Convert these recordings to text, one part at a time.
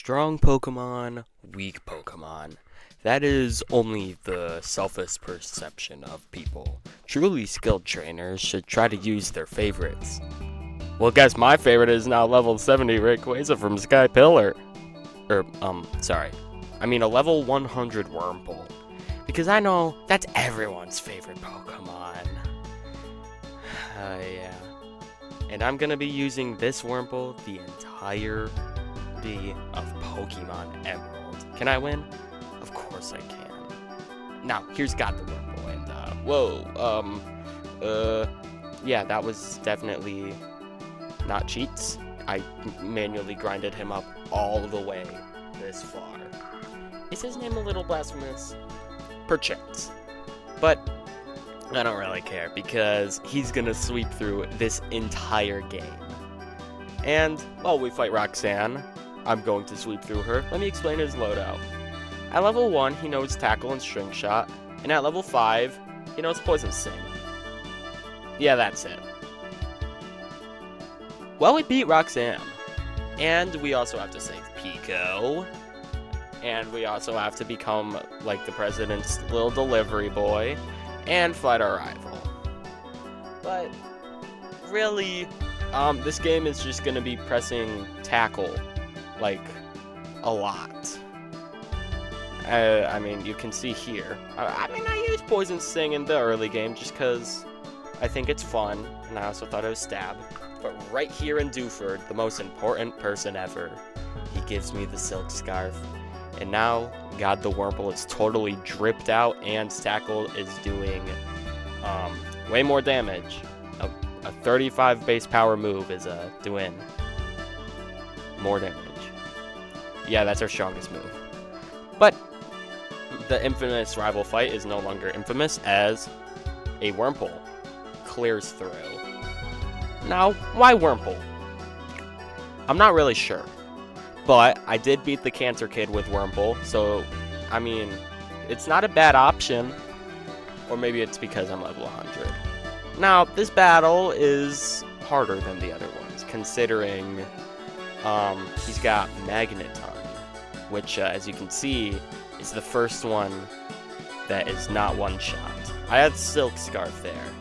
Strong Pokemon, weak Pokemon. That is only the selfish perception of people. Truly skilled trainers should try to use their favorites. Well, guess my favorite is now level 70 Rayquaza from Sky Pillar. Sorry. I mean a level 100 Wurmple. Because I know that's everyone's favorite Pokemon. Yeah. And I'm gonna be using this Wurmple the entirety of Pokemon Emerald. Can I win? Of course I can. Now, here's got the Wurmple, and, yeah, that was definitely not cheats. I manually grinded him up all the way this far. Is his name a little blasphemous? Perchance. But I don't really care, because he's gonna sweep through this entire game. And while we fight Roxanne, I'm going to sweep through her. Let me explain his loadout. At level 1, he knows Tackle and String Shot, and at level 5, he knows Poison Sting. Yeah, that's it. Well, we beat Roxanne. And we also have to save Pico. And we also have to become, like, the president's little delivery boy. And fight our rival. But, really, this game is just gonna be pressing Tackle, like, a lot. I mean, you can see here. I use Poison Sting in the early game just because I think it's fun, and I also thought it was Stab. But right here in Dewford, the most important person ever, he gives me the Silk Scarf. And now, God, the Wurmple is totally dripped out, and Tackle is doing way more damage. A 35 base power move is doing more damage. Yeah, that's our strongest move. But the infamous rival fight is no longer infamous, as a Wurmple clears through. Now, why Wurmple? I'm not really sure. But I did beat the Cancer Kid with Wurmple, so, I mean, it's not a bad option. Or maybe it's because I'm level 100. Now, this battle is harder than the other ones, considering he's got Magneton, which, as you can see, is the first one that is not one-shot. I had Silk Scarf there.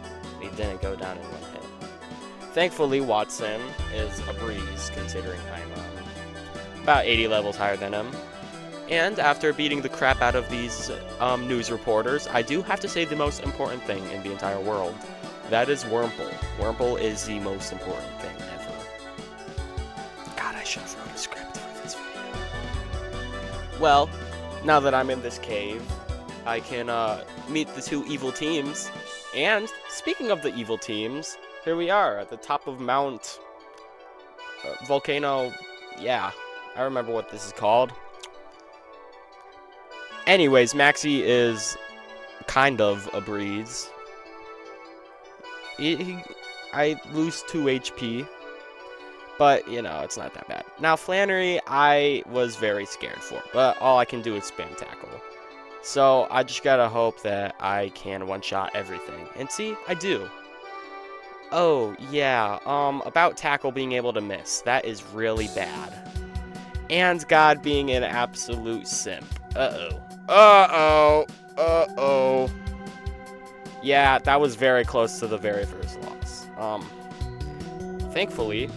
He didn't go down in one hit. Thankfully, Watson is a breeze, considering I'm about 80 levels higher than him. And after beating the crap out of these news reporters, I do have to say the most important thing in the entire world. That is Wurmple. Wurmple is the most important thing ever. God, I should have wrote a script for this video. Well, now that I'm in this cave, I can meet the two evil teams. And speaking of the evil teams, here we are at the top of Mount Volcano. Yeah, I remember what this is called. Anyways, Maxie is kind of a breeze. I lose 2 HP, but, you know, it's not that bad. Now, Flannery, I was very scared for, but all I can do is spam Tackle. So, I just gotta hope that I can one-shot everything. And see, I do. Oh, yeah, about Tackle being able to miss. That is really bad. And God being an absolute simp. Uh-oh. Yeah, that was very close to the very first loss. Thankfully,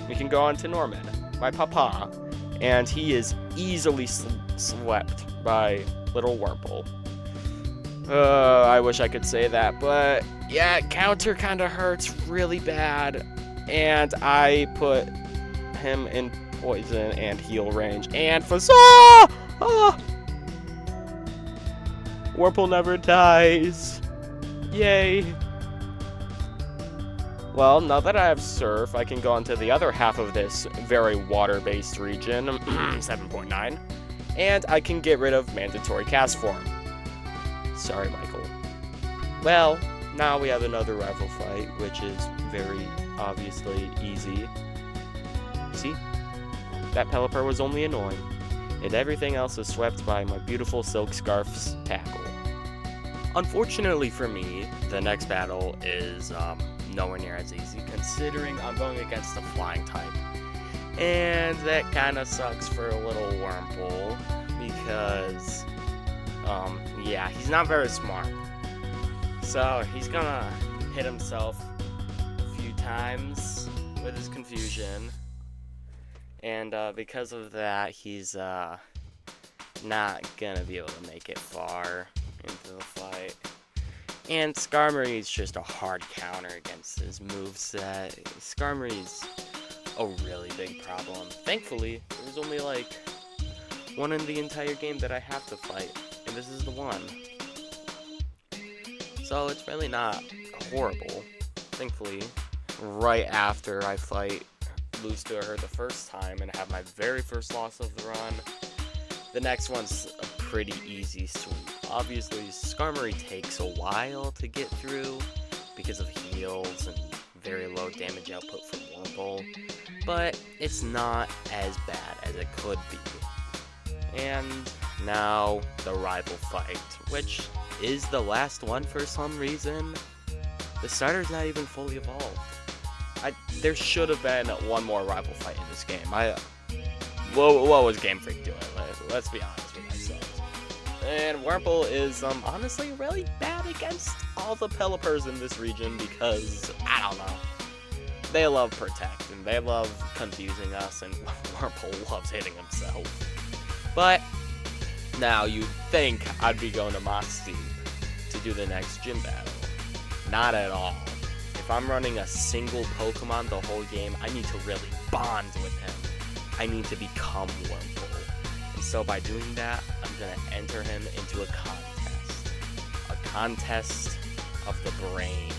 we can go on to Norman, my papa, and he is easily swept by little Wurmple. I wish I could say that, but yeah, counter kind of hurts really bad, and I put him in poison and heal range, and Wurmple never dies. Yay. Well, now that I have Surf, I can go on to the other half of this very water-based region, 7.9, and I can get rid of mandatory cast form. Sorry, Michael. Well, now we have another rival fight, which is very obviously easy. See? That Pelipper was only annoying, and everything else is swept by my beautiful Silk Scarf's Tackle. Unfortunately for me, the next battle is nowhere near as easy, considering I'm going against the Flying type. And that kind of sucks for a little Wurmple because, yeah, he's not very smart. So he's gonna hit himself a few times with his confusion. And because of that, he's not gonna be able to make it far into the fight. And Skarmory is just a hard counter against his moveset. Skarmory's a really big problem. Thankfully, there's only like one in the entire game that I have to fight, and this is the one. So it's really not horrible. Thankfully, right after I lose to her the first time and have my very first loss of the run, the next one's a pretty easy sweep. Obviously, Skarmory takes a while to get through because of heals and very low damage output from Wurmple, but it's not as bad as it could be. And now the rival fight, which is the last one for some reason. The starter's not even fully evolved. There should have been one more rival fight in this game. What was Game Freak doing? Let's be honest with ourselves. And Wurmple is honestly really bad against all the Pelipers in this region because, I don't know, they love Protect and they love confusing us, and Wurmple loves hitting himself. But now you'd think I'd be going to Moss Deep to do the next gym battle. Not at all. If I'm running a single Pokemon the whole game, I need to really bond with him. I need to become Wurmple. And so by doing that, I'm going to enter him into a contest. A contest of the brain.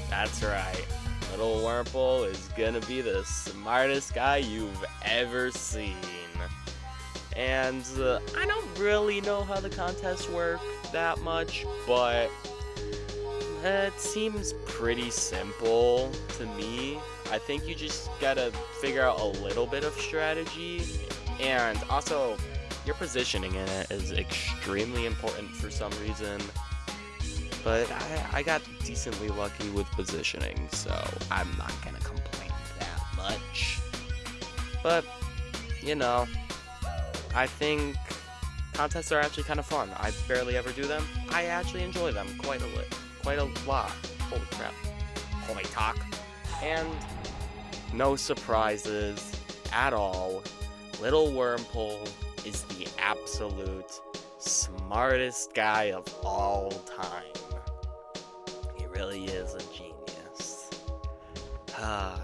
That's right. Little Wurmple is going to be the smartest guy you've ever seen. And I don't really know how the contests work that much, but it seems pretty simple to me. I think you just gotta figure out a little bit of strategy, and also your positioning in it is extremely important for some reason. But I got decently lucky with positioning, so I'm not gonna complain that much. But, you know, I think contests are actually kind of fun. I barely ever do them. I actually enjoy them quite a lot. Holy crap. Holy talk. And no surprises at all. Little Wurmple is the absolute smartest guy of all time. He really is a genius. I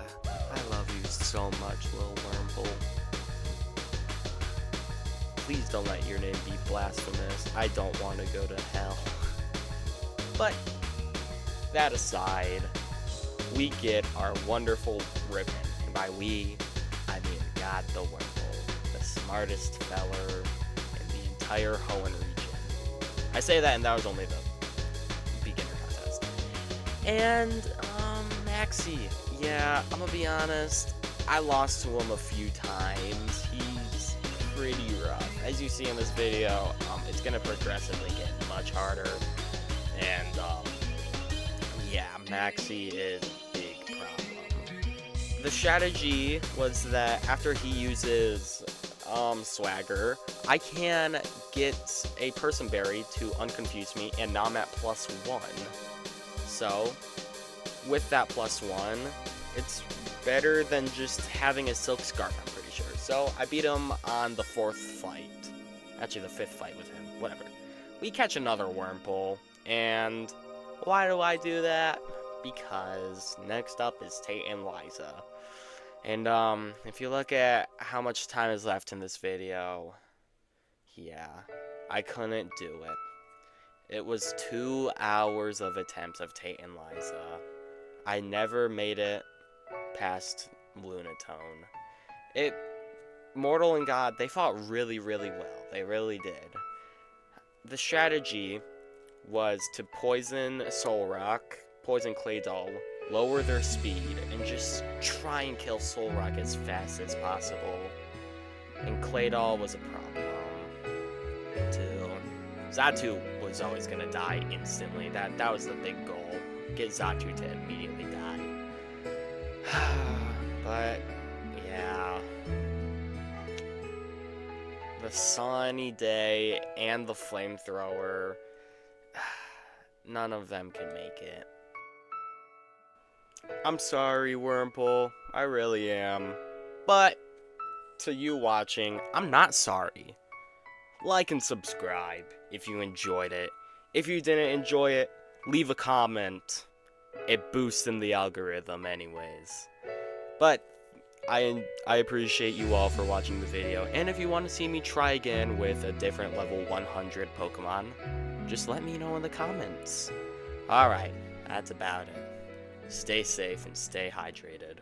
love you so much, Little Wurmple. Please don't let your name be blasphemous. I don't want to go to hell. But that aside, we get our wonderful ribbon. And by we, I mean God the Wurmple, the smartest feller in the entire Hoenn region. I say that, and that was only the beginner contest. And, Maxie. Yeah, I'm gonna be honest, I lost to him a few times. He's pretty rough. As you see in this video, it's gonna progressively get much harder. And, yeah, Maxie is a big problem. The strategy was that after he uses Swagger, I can get a Person Berry to unconfuse me, and now I'm at +1. So, with that +1, it's better than just having a Silk Scarf, I'm pretty sure. So, I beat him on the 4th fight. Actually, the 5th fight with him. Whatever. We catch another Wurmple, and why do I do that? Because next up is Tate and Liza. And, if you look at how much time is left in this video, yeah, I couldn't do it. It was 2 hours of attempts of Tate and Liza. I never made it past Lunatone. Mortal and God, they fought really, really well. They really did. The strategy was to poison Solrock, poison Claydol, lower their speed, and just try and kill Solrock as fast as possible. And Claydol was a problem, too. Xatu was always gonna die instantly. That was the big goal. Get Xatu to immediately die. But, yeah. the sunny day and the flamethrower, none of them can make it. I'm sorry, Wurmple. I really am. But, to you watching, I'm not sorry. Like and subscribe if you enjoyed it. If you didn't enjoy it, leave a comment. It boosts in the algorithm anyways. But, I appreciate you all for watching the video. And if you want to see me try again with a different level 100 Pokemon, just let me know in the comments. Alright, that's about it. Stay safe and stay hydrated.